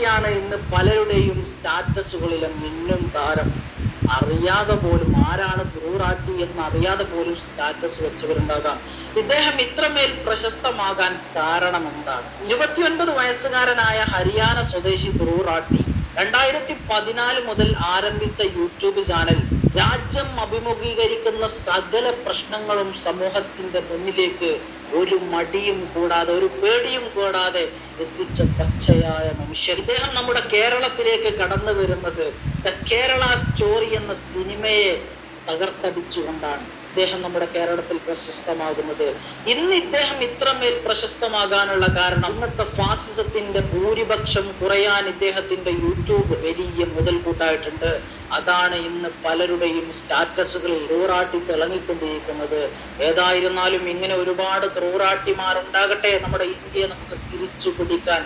തന്നെയാണ് ഇന്ന് പലരുടെയും സ്റ്റാറ്റസുകളിലെ മിന്നും താരം. അറിയാതെ പോലും ആരാണ് ധ്രുവറാട്ടി എന്ന് അറിയാതെ പോലും സ്റ്റാറ്റസ് വെച്ചവരുണ്ടാകാം. ഇദ്ദേഹം ഇത്രമേൽ പ്രശസ്തമാകാൻ കാരണം എന്താണ്? 29 വയസ്സുകാരനായ ഹരിയാന സ്വദേശി ധ്രുവറാട്ടി 2014 മുതൽ ആരംഭിച്ച യൂട്യൂബ് ചാനൽ രാജ്യം അഭിമുഖീകരിക്കുന്ന സകല പ്രശ്നങ്ങളും സമൂഹത്തിന്റെ മുന്നിലേക്ക് ഒരു മടിയും കൂടാതെ, ഒരു പേടിയും കൂടാതെ എത്തിച്ച പച്ചയായ മനുഷ്യൻ. ഇദ്ദേഹം നമ്മുടെ കേരളത്തിലേക്ക് കടന്നു വരുന്നത് ദ കേരള സ്റ്റോറി എന്ന സിനിമയെ തകർത്തടിച്ചുകൊണ്ടാണ്. ഇദ്ദേഹം നമ്മുടെ കേരളത്തിൽ പ്രശസ്തമാകുന്നത്. ഇന്ന് ഇദ്ദേഹം ഇത്രമേൽ പ്രശസ്തമാകാനുള്ള കാരണം ഇന്നത്തെ ഫാസിസത്തിന്റെ ഭൂരിപക്ഷം കുറയാൻ ഇദ്ദേഹത്തിന്റെ യൂട്യൂബ് വലിയ മുതൽക്കൂട്ടായിട്ടുണ്ട്. അതാണ് ഇന്ന് പലരുടെയും സ്റ്റാറ്റസുകളിൽ ധ്രുവറാട്ടി തിളങ്ങിക്കൊണ്ടിരിക്കുന്നത്. ഏതായിരുന്നാലും ഇങ്ങനെ ഒരുപാട് ധ്രുവറാട്ടിമാരുണ്ടാകട്ടെ. നമ്മുടെ ഇന്ത്യയെ നമുക്ക് തിരിച്ചു പിടിക്കാൻ